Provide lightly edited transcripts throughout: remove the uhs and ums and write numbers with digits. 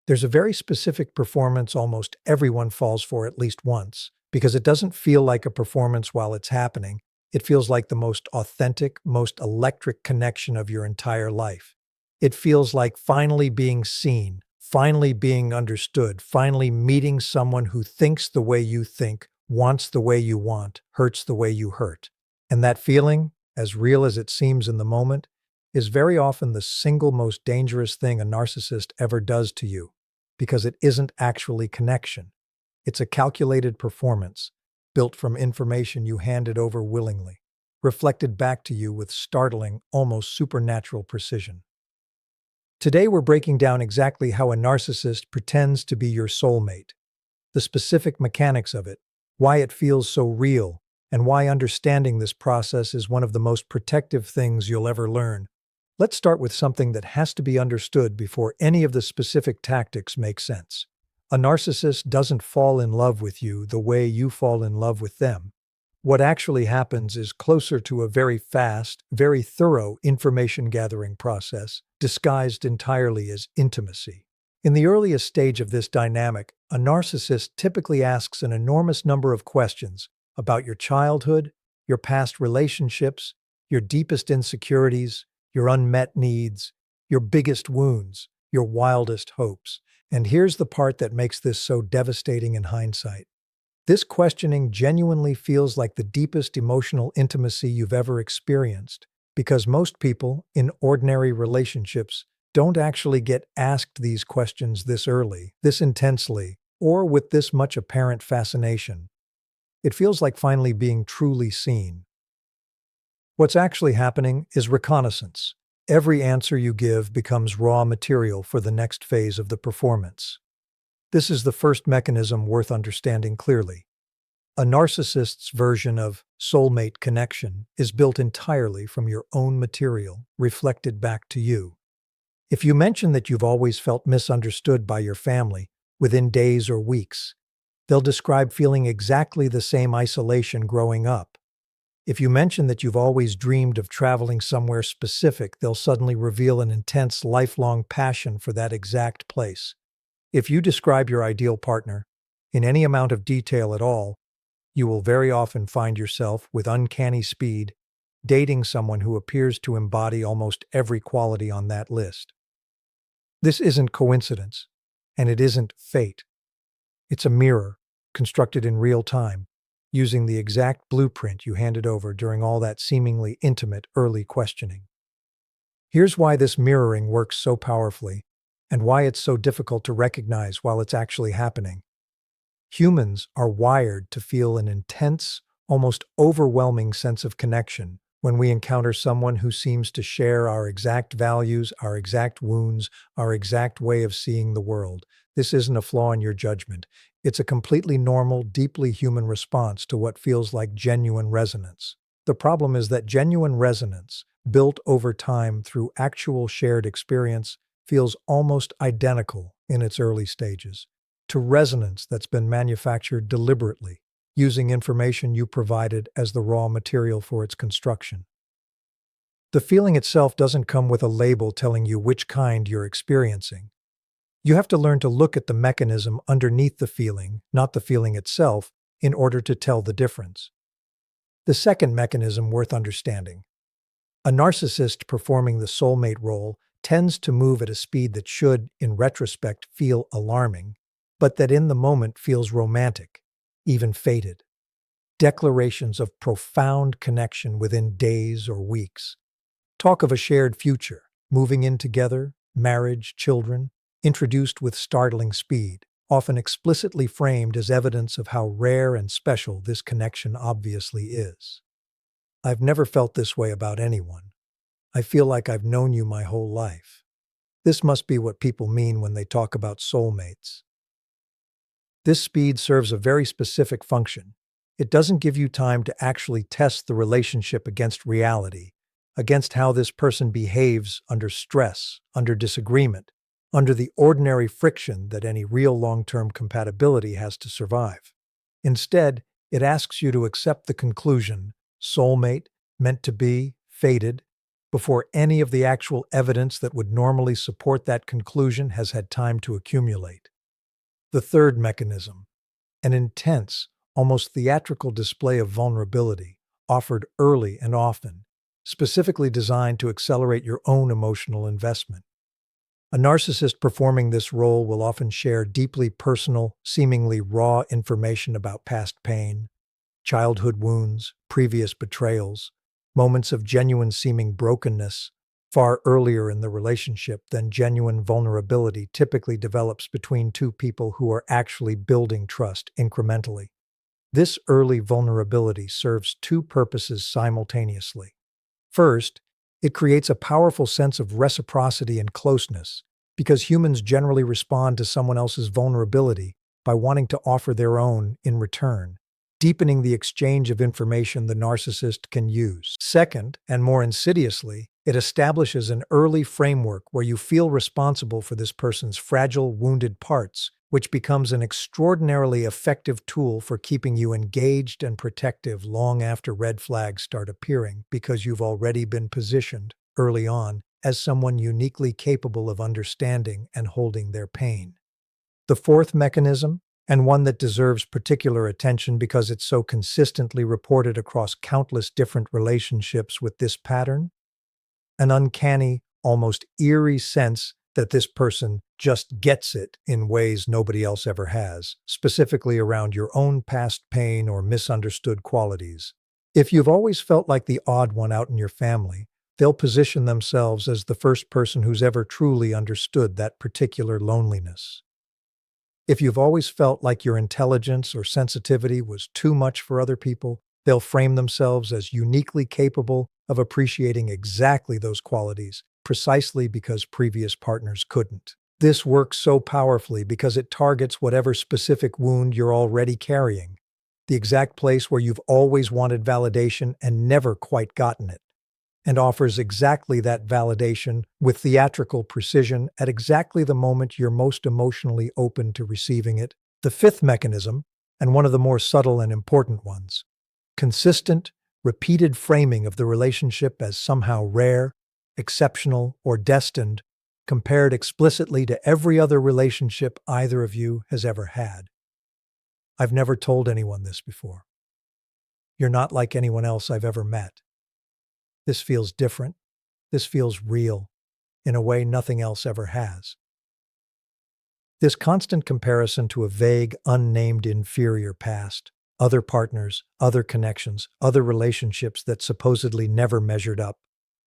There's a very specific performance almost everyone falls for at least once, because it doesn't feel like a performance while it's happening. It feels like the most authentic, most electric connection of your entire life. It feels like finally being seen, finally being understood, finally meeting someone who thinks the way you think, wants the way you want, hurts the way you hurt. And that feeling, as real as it seems in the moment, is very often the single most dangerous thing a narcissist ever does to you, because it isn't actually connection. It's a calculated performance, built from information you handed over willingly, reflected back to you with startling, almost supernatural precision. Today we're breaking down exactly how a narcissist pretends to be your soulmate, the specific mechanics of it, why it feels so real, and why understanding this process is one of the most protective things you'll ever learn. Let's start with something that has to be understood before any of the specific tactics make sense. A narcissist doesn't fall in love with you the way you fall in love with them. What actually happens is closer to a very fast, very thorough information gathering process, disguised entirely as intimacy. In the earliest stage of this dynamic, a narcissist typically asks an enormous number of questions about your childhood, your past relationships, your deepest insecurities, your unmet needs, your biggest wounds, your wildest hopes. And here's the part that makes this so devastating in hindsight. This questioning genuinely feels like the deepest emotional intimacy you've ever experienced, because most people, in ordinary relationships, don't actually get asked these questions this early, this intensely, or with this much apparent fascination. It feels like finally being truly seen. What's actually happening is reconnaissance. Every answer you give becomes raw material for the next phase of the performance. This is the first mechanism worth understanding clearly. A narcissist's version of soulmate connection is built entirely from your own material, reflected back to you. If you mention that you've always felt misunderstood by your family, within days or weeks, they'll describe feeling exactly the same isolation growing up. If you mention that you've always dreamed of traveling somewhere specific, they'll suddenly reveal an intense, lifelong passion for that exact place. If you describe your ideal partner, in any amount of detail at all, you will very often find yourself, with uncanny speed, dating someone who appears to embody almost every quality on that list. This isn't coincidence, and it isn't fate. It's a mirror, constructed in real time, using the exact blueprint you handed over during all that seemingly intimate early questioning. Here's why this mirroring works so powerfully, and why it's so difficult to recognize while it's actually happening. Humans are wired to feel an intense, almost overwhelming sense of connection when we encounter someone who seems to share our exact values, our exact wounds, our exact way of seeing the world. This isn't a flaw in your judgment. It's a completely normal, deeply human response to what feels like genuine resonance. The problem is that genuine resonance, built over time through actual shared experience, feels almost identical in its early stages to resonance that's been manufactured deliberately, using information you provided as the raw material for its construction. The feeling itself doesn't come with a label telling you which kind you're experiencing. You have to learn to look at the mechanism underneath the feeling, not the feeling itself, in order to tell the difference. The second mechanism worth understanding. A narcissist performing the soulmate role tends to move at a speed that should, in retrospect, feel alarming, but that in the moment feels romantic, even fated. Declarations of profound connection within days or weeks. Talk of a shared future, moving in together, marriage, children, introduced with startling speed, often explicitly framed as evidence of how rare and special this connection obviously is. I've never felt this way about anyone. I feel like I've known you my whole life. This must be what people mean when they talk about soulmates. This speed serves a very specific function. It doesn't give you time to actually test the relationship against reality, against how this person behaves under stress, under disagreement, under the ordinary friction that any real long-term compatibility has to survive. Instead, it asks you to accept the conclusion, soulmate, meant to be, fated, before any of the actual evidence that would normally support that conclusion has had time to accumulate. The third mechanism, an intense, almost theatrical display of vulnerability, offered early and often, specifically designed to accelerate your own emotional investment. A narcissist performing this role will often share deeply personal, seemingly raw information about past pain, childhood wounds, previous betrayals, moments of genuine seeming brokenness, far earlier in the relationship than genuine vulnerability typically develops between two people who are actually building trust incrementally. This early vulnerability serves two purposes simultaneously. First, it creates a powerful sense of reciprocity and closeness, because humans generally respond to someone else's vulnerability by wanting to offer their own in return, deepening the exchange of information the narcissist can use. Second, and more insidiously, it establishes an early framework where you feel responsible for this person's fragile, wounded parts, which becomes an extraordinarily effective tool for keeping you engaged and protective long after red flags start appearing, because you've already been positioned, early on, as someone uniquely capable of understanding and holding their pain. The fourth mechanism, and one that deserves particular attention because it's so consistently reported across countless different relationships with this pattern, an uncanny, almost eerie sense that this person just gets it in ways nobody else ever has, specifically around your own past pain or misunderstood qualities. If you've always felt like the odd one out in your family, they'll position themselves as the first person who's ever truly understood that particular loneliness. If you've always felt like your intelligence or sensitivity was too much for other people, they'll frame themselves as uniquely capable of appreciating exactly those qualities, precisely because previous partners couldn't. This works so powerfully because it targets whatever specific wound you're already carrying, the exact place where you've always wanted validation and never quite gotten it, and offers exactly that validation with theatrical precision at exactly the moment you're most emotionally open to receiving it. The fifth mechanism, and one of the more subtle and important ones, consistent, repeated framing of the relationship as somehow rare, exceptional, or destined, compared explicitly to every other relationship either of you has ever had. I've never told anyone this before. You're not like anyone else I've ever met. This feels different. This feels real, in a way nothing else ever has. This constant comparison to a vague, unnamed inferior past, other partners, other connections, other relationships that supposedly never measured up,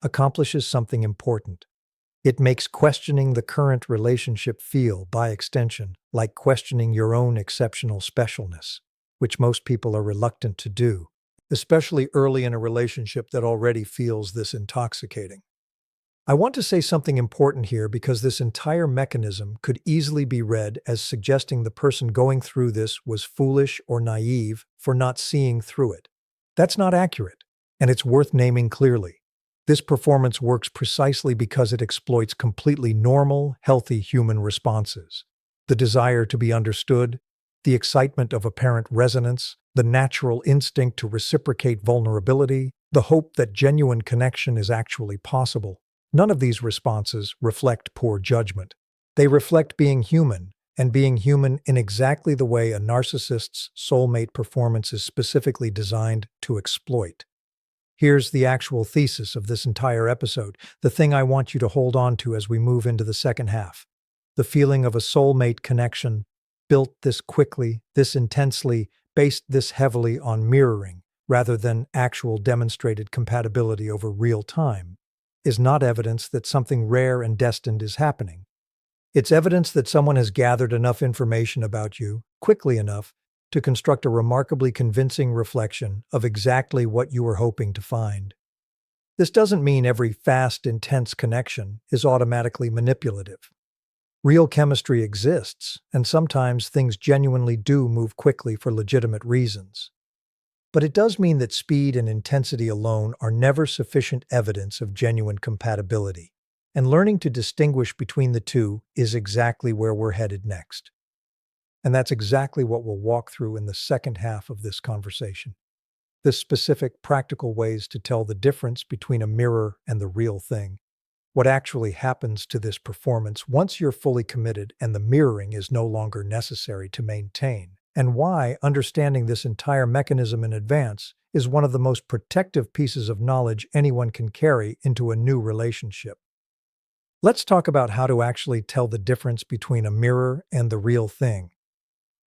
accomplishes something important. It makes questioning the current relationship feel, by extension, like questioning your own exceptional specialness, which most people are reluctant to do, especially early in a relationship that already feels this intoxicating. I want to say something important here because this entire mechanism could easily be read as suggesting the person going through this was foolish or naive for not seeing through it. That's not accurate, and it's worth naming clearly. This performance works precisely because it exploits completely normal, healthy human responses. The desire to be understood, the excitement of apparent resonance, the natural instinct to reciprocate vulnerability, the hope that genuine connection is actually possible. None of these responses reflect poor judgment. They reflect being human, and being human in exactly the way a narcissist's soulmate performance is specifically designed to exploit. Here's the actual thesis of this entire episode, the thing I want you to hold on to as we move into the second half. The feeling of a soulmate connection, built this quickly, this intensely, based this heavily on mirroring, rather than actual demonstrated compatibility over real time, is not evidence that something rare and destined is happening. It's evidence that someone has gathered enough information about you, quickly enough, to construct a remarkably convincing reflection of exactly what you were hoping to find. This doesn't mean every fast, intense connection is automatically manipulative. Real chemistry exists, and sometimes things genuinely do move quickly for legitimate reasons. But it does mean that speed and intensity alone are never sufficient evidence of genuine compatibility, and learning to distinguish between the two is exactly where we're headed next. And that's exactly what we'll walk through in the second half of this conversation. the specific, practical ways to tell the difference between a mirror and the real thing. What actually happens to this performance once you're fully committed and the mirroring is no longer necessary to maintain, and why understanding this entire mechanism in advance is one of the most protective pieces of knowledge anyone can carry into a new relationship. Let's talk about how to actually tell the difference between a mirror and the real thing.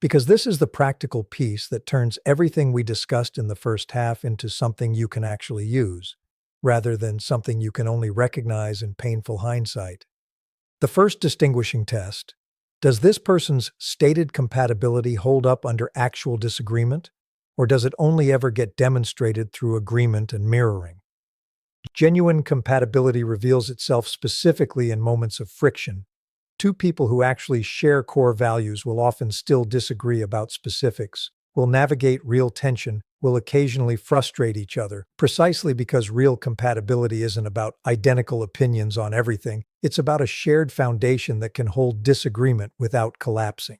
Because this is the practical piece that turns everything we discussed in the first half into something you can actually use, rather than something you can only recognize in painful hindsight. The first distinguishing test: does this person's stated compatibility hold up under actual disagreement, or does it only ever get demonstrated through agreement and mirroring? Genuine compatibility reveals itself specifically in moments of friction. Two people who actually share core values will often still disagree about specifics, will navigate real tension, will occasionally frustrate each other, precisely because real compatibility isn't about identical opinions on everything. It's about a shared foundation that can hold disagreement without collapsing.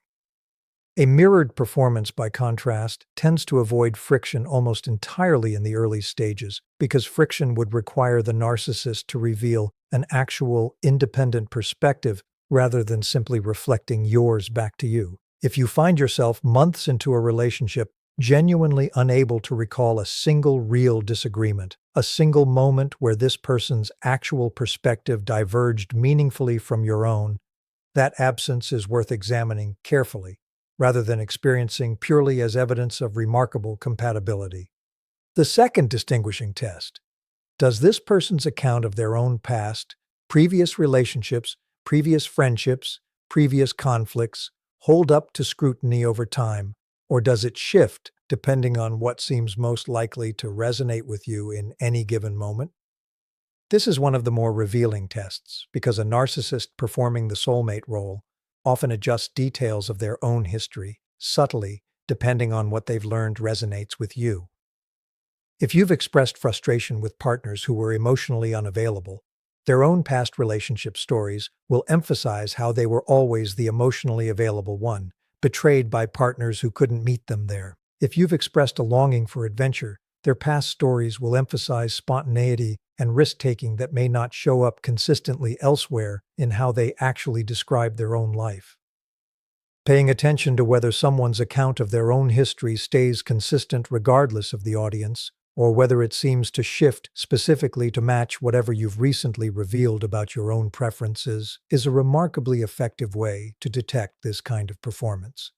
A mirrored performance, by contrast, tends to avoid friction almost entirely in the early stages, because friction would require the narcissist to reveal an actual, independent perspective rather than simply reflecting yours back to you. If you find yourself months into a relationship genuinely unable to recall a single real disagreement, a single moment where this person's actual perspective diverged meaningfully from your own, that absence is worth examining carefully, rather than experiencing purely as evidence of remarkable compatibility. The second distinguishing test: does this person's account of their own past, previous relationships, previous friendships, previous conflicts hold up to scrutiny over time, or does it shift depending on what seems most likely to resonate with you in any given moment? This is one of the more revealing tests, because a narcissist performing the soulmate role often adjusts details of their own history, subtly, depending on what they've learned resonates with you. If you've expressed frustration with partners who were emotionally unavailable, their own past relationship stories will emphasize how they were always the emotionally available one, betrayed by partners who couldn't meet them there. If you've expressed a longing for adventure, their past stories will emphasize spontaneity and risk-taking that may not show up consistently elsewhere in how they actually describe their own life. Paying attention to whether someone's account of their own history stays consistent regardless of the audience, or whether it seems to shift specifically to match whatever you've recently revealed about your own preferences, is a remarkably effective way to detect this kind of performance.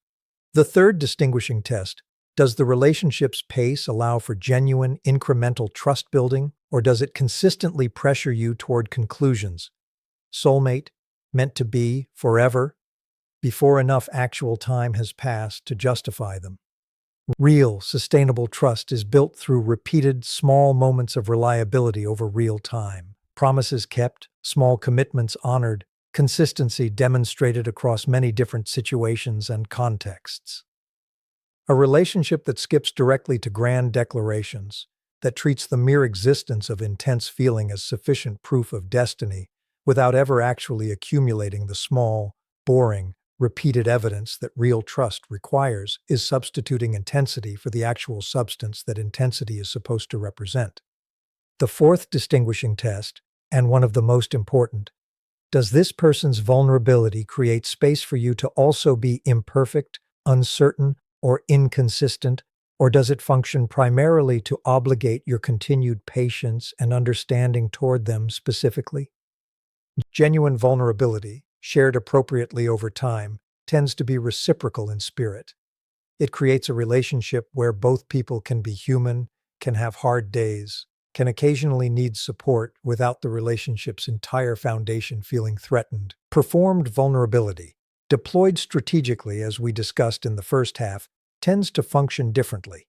The third distinguishing test: does the relationship's pace allow for genuine, incremental trust building, or does it consistently pressure you toward conclusions? Soulmate, meant to be, forever, before enough actual time has passed to justify them. Real, sustainable trust is built through repeated, small moments of reliability over real time. Promises kept, small commitments honored, consistency demonstrated across many different situations and contexts. A relationship that skips directly to grand declarations, that treats the mere existence of intense feeling as sufficient proof of destiny, without ever actually accumulating the small, boring, repeated evidence that real trust requires, is substituting intensity for the actual substance that intensity is supposed to represent. The fourth distinguishing test, and one of the most important: does this person's vulnerability create space for you to also be imperfect, uncertain, or inconsistent, or does it function primarily to obligate your continued patience and understanding toward them specifically? Genuine vulnerability, shared appropriately over time, tends to be reciprocal in spirit. It creates a relationship where both people can be human, can have hard days, can occasionally need support without the relationship's entire foundation feeling threatened. Performed vulnerability, deployed strategically as we discussed in the first half, tends to function differently.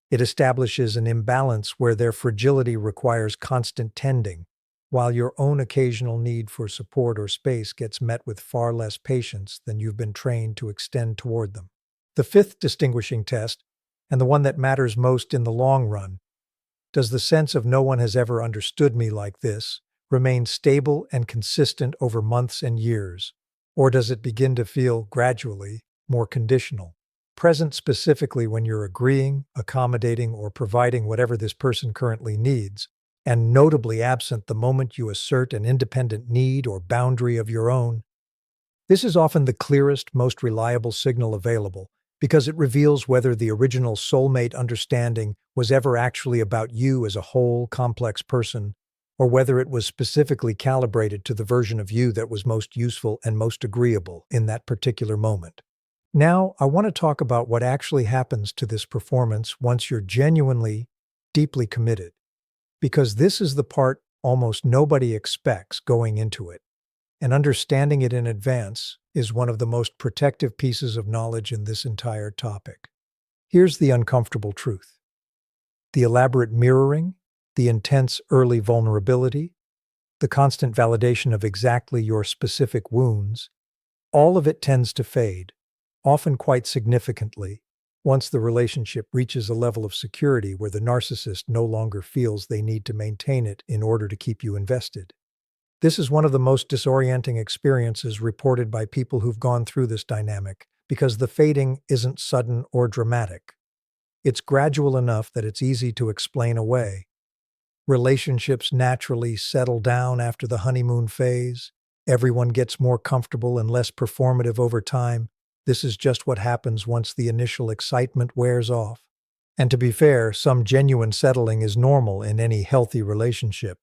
It establishes an imbalance where their fragility requires constant tending, while your own occasional need for support or space gets met with far less patience than you've been trained to extend toward them. The fifth distinguishing test, and the one that matters most in the long run: does the sense of "no one has ever understood me like this" remain stable and consistent over months and years, or does it begin to feel, gradually, more conditional? present specifically when you're agreeing, accommodating, or providing whatever this person currently needs, and notably absent the moment you assert an independent need or boundary of your own. This is often the clearest, most reliable signal available, because it reveals whether the original soulmate understanding was ever actually about you as a whole, complex person, or whether it was specifically calibrated to the version of you that was most useful and most agreeable in that particular moment. Now, I want to talk about what actually happens to this performance once you're genuinely, deeply committed, because this is the part almost nobody expects going into it, and understanding it in advance is one of the most protective pieces of knowledge in this entire topic. Here's the uncomfortable truth. The elaborate mirroring, the intense early vulnerability, the constant validation of exactly your specific wounds, all of it tends to fade, often quite significantly, once the relationship reaches a level of security where the narcissist no longer feels they need to maintain it in order to keep you invested. This is one of the most disorienting experiences reported by people who've gone through this dynamic, because the fading isn't sudden or dramatic. It's gradual enough that it's easy to explain away. Relationships naturally settle down after the honeymoon phase. Everyone gets more comfortable and less performative over time. This is just what happens once the initial excitement wears off. And to be fair, some genuine settling is normal in any healthy relationship.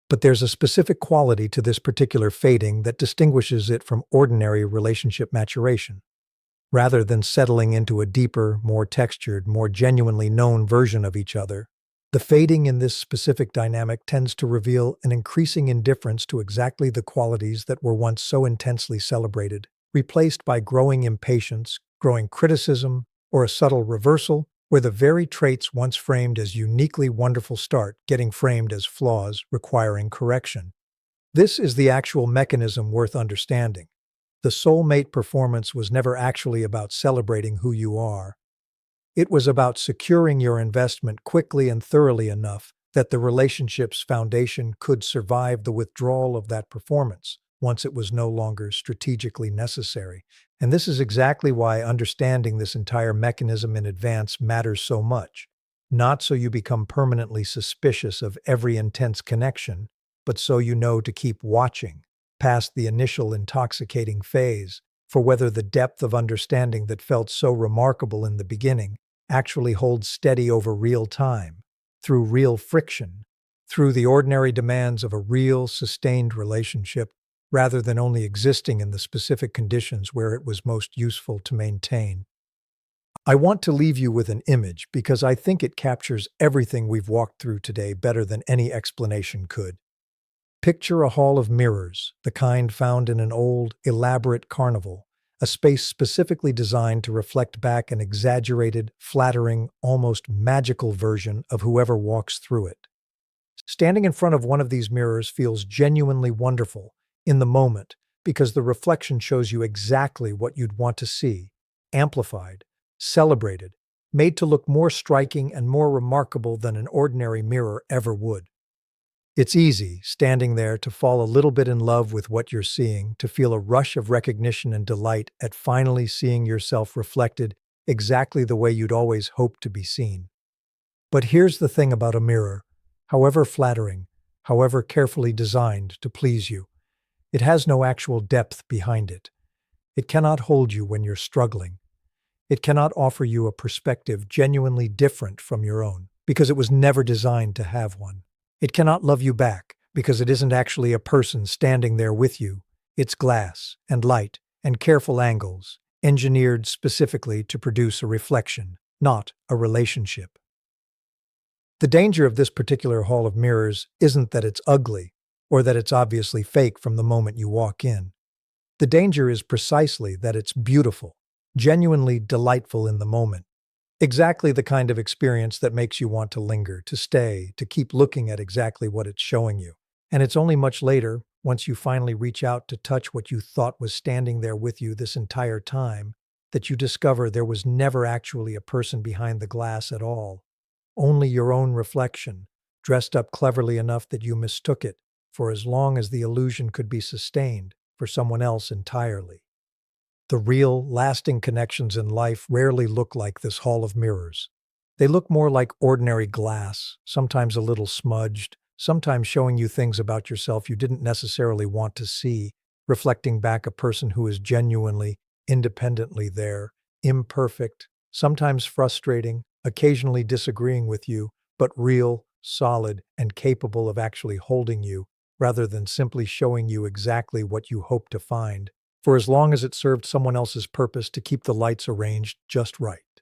But there's a specific quality to this particular fading that distinguishes it from ordinary relationship maturation. Rather than settling into a deeper, more textured, more genuinely known version of each other, the fading in this specific dynamic tends to reveal an increasing indifference to exactly the qualities that were once so intensely celebrated, replaced by growing impatience, growing criticism, or a subtle reversal, where the very traits once framed as uniquely wonderful start getting framed as flaws requiring correction. This is the actual mechanism worth understanding. The soulmate performance was never actually about celebrating who you are. It was about securing your investment quickly and thoroughly enough that the relationship's foundation could survive the withdrawal of that performance once it was no longer strategically necessary. And this is exactly why understanding this entire mechanism in advance matters so much. Not so you become permanently suspicious of every intense connection, but so you know to keep watching past the initial intoxicating phase for whether the depth of understanding that felt so remarkable in the beginning actually holds steady over real time, through real friction, through the ordinary demands of a real, sustained relationship, rather than only existing in the specific conditions where it was most useful to maintain. I want to leave you with an image because I think it captures everything we've walked through today better than any explanation could. Picture a hall of mirrors, the kind found in an old, elaborate carnival, a space specifically designed to reflect back an exaggerated, flattering, almost magical version of whoever walks through it. Standing in front of one of these mirrors feels genuinely wonderful in the moment because the reflection shows you exactly what you'd want to see, amplified, celebrated, made to look more striking and more remarkable than an ordinary mirror ever would. It's easy, standing there, to fall a little bit in love with what you're seeing, to feel a rush of recognition and delight at finally seeing yourself reflected exactly the way you'd always hoped to be seen. But here's the thing about a mirror: however flattering, however carefully designed to please you, it has no actual depth behind it. It cannot hold you when you're struggling. It cannot offer you a perspective genuinely different from your own, because it was never designed to have one. It cannot love you back, because it isn't actually a person standing there with you. It's glass, and light, and careful angles, engineered specifically to produce a reflection, not a relationship. The danger of this particular hall of mirrors isn't that it's ugly, or that it's obviously fake from the moment you walk in. The danger is precisely that it's beautiful, genuinely delightful in the moment. Exactly the kind of experience that makes you want to linger, to stay, to keep looking at exactly what it's showing you. And it's only much later, once you finally reach out to touch what you thought was standing there with you this entire time, that you discover there was never actually a person behind the glass at all. Only your own reflection, dressed up cleverly enough that you mistook it, for as long as the illusion could be sustained, for someone else entirely. The real, lasting connections in life rarely look like this hall of mirrors. They look more like ordinary glass, sometimes a little smudged, sometimes showing you things about yourself you didn't necessarily want to see, reflecting back a person who is genuinely, independently there, imperfect, sometimes frustrating, occasionally disagreeing with you, but real, solid, and capable of actually holding you, rather than simply showing you exactly what you hope to find, for as long as it served someone else's purpose to keep the lights arranged just right.